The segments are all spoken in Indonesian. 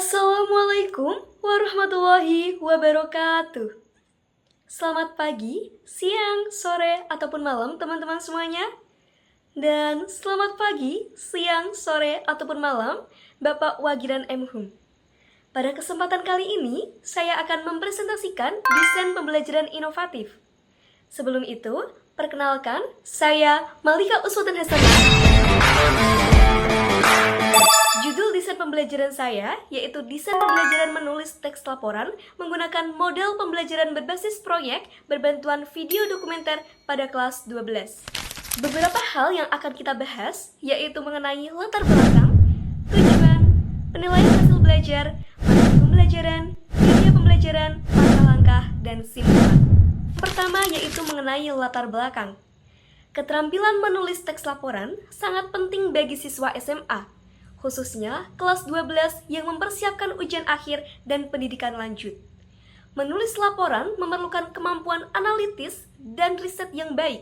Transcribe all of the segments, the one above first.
Assalamualaikum warahmatullahi wabarakatuh. Selamat pagi, siang, sore, ataupun malam teman-teman semuanya. Dan selamat pagi, siang, sore, ataupun malam Bapak Wagiran M. Hum. Pada kesempatan kali ini, saya akan mempresentasikan desain pembelajaran inovatif. Sebelum itu, perkenalkan, saya Malika Uswatun Hasanah. Judul desain pembelajaran saya yaitu desain pembelajaran menulis teks laporan menggunakan model pembelajaran berbasis proyek berbantuan video dokumenter pada kelas 12. Beberapa hal yang akan kita bahas yaitu mengenai latar belakang, tujuan, penilaian hasil belajar, materi pembelajaran, media pembelajaran, langkah-langkah, dan simpulan. Pertama yaitu mengenai latar belakang. Keterampilan menulis teks laporan sangat penting bagi siswa SMA. Khususnya kelas 12 yang mempersiapkan ujian akhir dan pendidikan lanjut. Menulis laporan memerlukan kemampuan analitis dan riset yang baik.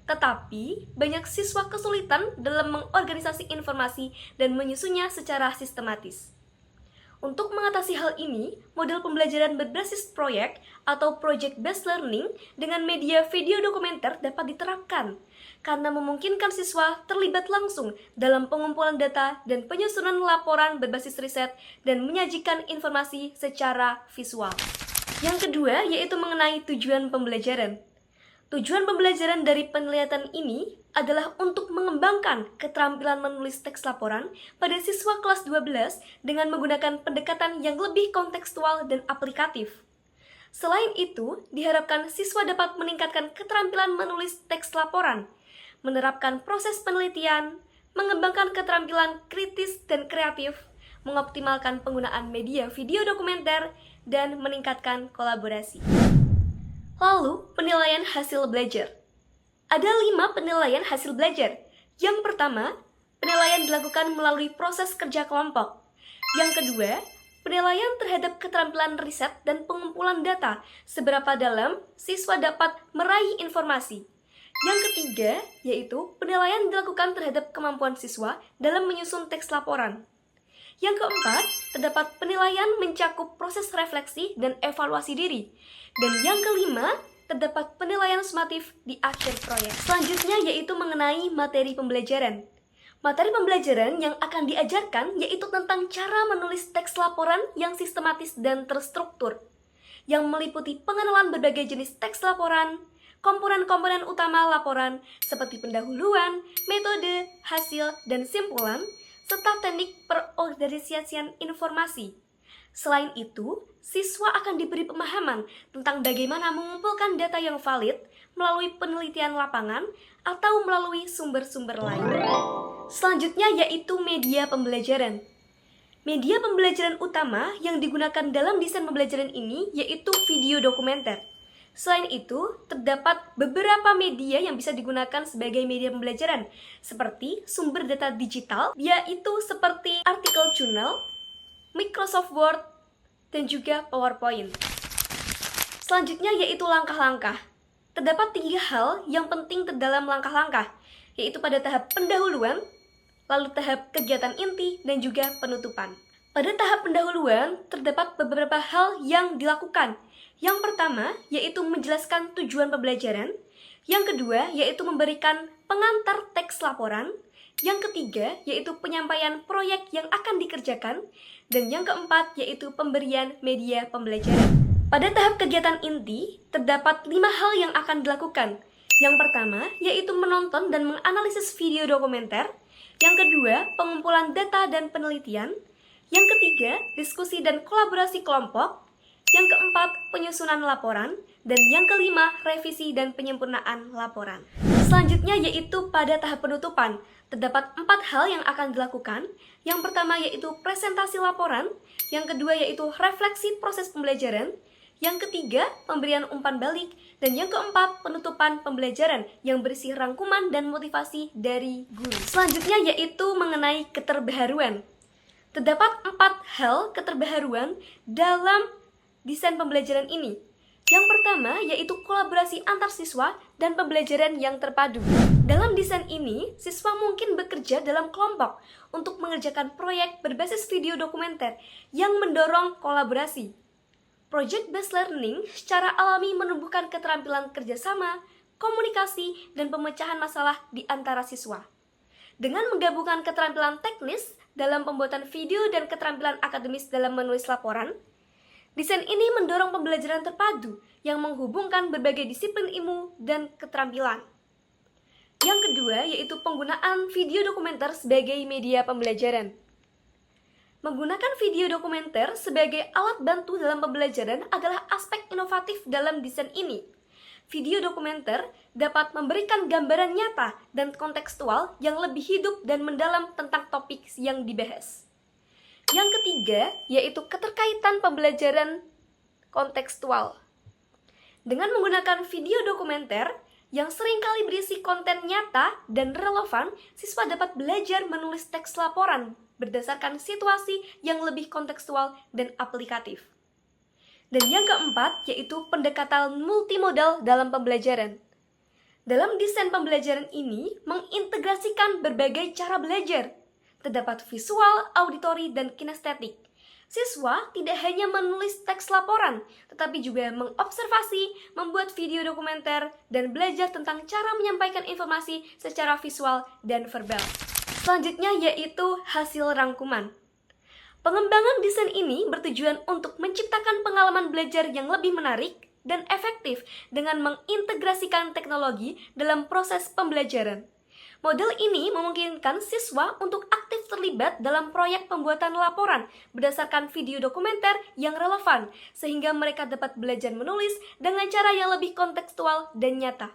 Tetapi, banyak siswa kesulitan dalam mengorganisasi informasi dan menyusunnya secara sistematis. Untuk mengatasi hal ini, model pembelajaran berbasis proyek atau project-based learning dengan media video dokumenter dapat diterapkan karena memungkinkan siswa terlibat langsung dalam pengumpulan data dan penyusunan laporan berbasis riset dan menyajikan informasi secara visual. Yang kedua yaitu mengenai tujuan pembelajaran. Tujuan pembelajaran dari penelitian ini adalah untuk mengembangkan keterampilan menulis teks laporan pada siswa kelas 12 dengan menggunakan pendekatan yang lebih kontekstual dan aplikatif. Selain itu, diharapkan siswa dapat meningkatkan keterampilan menulis teks laporan, menerapkan proses penelitian, mengembangkan keterampilan kritis dan kreatif, mengoptimalkan penggunaan media video dokumenter, dan meningkatkan kolaborasi. Lalu, penilaian hasil belajar. Ada 5 penilaian hasil belajar. Yang pertama, penilaian dilakukan melalui proses kerja kelompok. Yang kedua, penilaian terhadap keterampilan riset dan pengumpulan data, seberapa dalam siswa dapat meraih informasi. Yang ketiga, yaitu penilaian dilakukan terhadap kemampuan siswa dalam menyusun teks laporan. Yang keempat, terdapat penilaian mencakup proses refleksi dan evaluasi diri. Dan yang kelima, terdapat penilaian sumatif di akhir proyek. Selanjutnya yaitu mengenai materi pembelajaran. Materi pembelajaran yang akan diajarkan yaitu tentang cara menulis teks laporan yang sistematis dan terstruktur, yang meliputi pengenalan berbagai jenis teks laporan, komponen-komponen utama laporan seperti pendahuluan, metode, hasil, dan simpulan, serta teknik perorganisasian informasi. Selain itu, siswa akan diberi pemahaman tentang bagaimana mengumpulkan data yang valid melalui penelitian lapangan atau melalui sumber-sumber lain. Selanjutnya yaitu media pembelajaran. Media pembelajaran utama yang digunakan dalam desain pembelajaran ini yaitu video dokumenter. Selain itu, terdapat beberapa media yang bisa digunakan sebagai media pembelajaran, seperti sumber data digital, yaitu seperti artikel jurnal, Microsoft Word, dan juga PowerPoint. Selanjutnya yaitu langkah-langkah. Terdapat 3 hal yang penting dalam langkah-langkah, yaitu pada tahap pendahuluan, lalu tahap kegiatan inti, dan juga penutupan. Pada tahap pendahuluan, terdapat beberapa hal yang dilakukan. Yang pertama, yaitu menjelaskan tujuan pembelajaran. Yang kedua, yaitu memberikan pengantar teks laporan. Yang ketiga, yaitu penyampaian proyek yang akan dikerjakan. Dan yang keempat, yaitu pemberian media pembelajaran. Pada tahap kegiatan inti, terdapat 5 hal yang akan dilakukan. Yang pertama, yaitu menonton dan menganalisis video dokumenter. Yang kedua, pengumpulan data dan penelitian. Yang ketiga, diskusi dan kolaborasi kelompok. Yang keempat, penyusunan laporan. Dan yang kelima, revisi dan penyempurnaan laporan. Selanjutnya yaitu pada tahap penutupan. Terdapat 4 hal yang akan dilakukan. Yang pertama yaitu presentasi laporan. Yang kedua yaitu refleksi proses pembelajaran. Yang ketiga, pemberian umpan balik. Dan yang keempat, penutupan pembelajaran yang berisi rangkuman dan motivasi dari guru. Selanjutnya yaitu mengenai keterbaharuan. Terdapat 4 hal keterbaharuan dalam desain pembelajaran ini. Yang pertama yaitu kolaborasi antar siswa dan pembelajaran yang terpadu. Dalam desain ini, siswa mungkin bekerja dalam kelompok untuk mengerjakan proyek berbasis video dokumenter yang mendorong kolaborasi. Project-based learning secara alami menumbuhkan keterampilan kerjasama, komunikasi, dan pemecahan masalah di antara siswa. Dengan menggabungkan keterampilan teknis dalam pembuatan video dan keterampilan akademis dalam menulis laporan, desain ini mendorong pembelajaran terpadu yang menghubungkan berbagai disiplin ilmu dan keterampilan. Yang kedua yaitu penggunaan video dokumenter sebagai media pembelajaran. Menggunakan video dokumenter sebagai alat bantu dalam pembelajaran adalah aspek inovatif dalam desain ini. Video dokumenter dapat memberikan gambaran nyata dan kontekstual yang lebih hidup dan mendalam tentang topik yang dibahas. Yang ketiga yaitu keterkaitan pembelajaran kontekstual. Dengan menggunakan video dokumenter yang seringkali berisi konten nyata dan relevan, siswa dapat belajar menulis teks laporan berdasarkan situasi yang lebih kontekstual dan aplikatif. Dan yang keempat yaitu pendekatan multimodal dalam pembelajaran. Dalam desain pembelajaran ini mengintegrasikan berbagai cara belajar. Terdapat visual, auditori, dan kinestetik. Siswa tidak hanya menulis teks laporan, tetapi juga mengobservasi, membuat video dokumenter, dan belajar tentang cara menyampaikan informasi secara visual dan verbal. Selanjutnya yaitu hasil rangkuman. Pengembangan desain ini bertujuan untuk menciptakan pengalaman belajar yang lebih menarik dan efektif dengan mengintegrasikan teknologi dalam proses pembelajaran. Model ini memungkinkan siswa untuk aktif terlibat dalam proyek pembuatan laporan berdasarkan video dokumenter yang relevan, sehingga mereka dapat belajar menulis dengan cara yang lebih kontekstual dan nyata.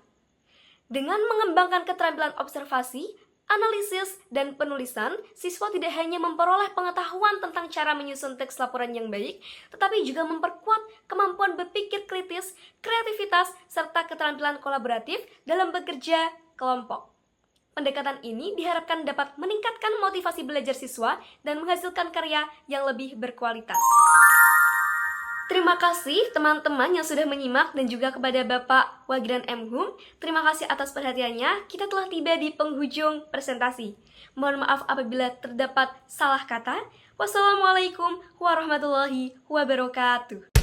Dengan mengembangkan keterampilan observasi, analisis, dan penulisan, siswa tidak hanya memperoleh pengetahuan tentang cara menyusun teks laporan yang baik, tetapi juga memperkuat kemampuan berpikir kritis, kreativitas, serta keterampilan kolaboratif dalam bekerja kelompok. Pendekatan ini diharapkan dapat meningkatkan motivasi belajar siswa dan menghasilkan karya yang lebih berkualitas. Terima kasih teman-teman yang sudah menyimak dan juga kepada Bapak Wagiran M. Hum. Terima kasih atas perhatiannya. Kita telah tiba di penghujung presentasi. Mohon maaf apabila terdapat salah kata. Wassalamualaikum warahmatullahi wabarakatuh.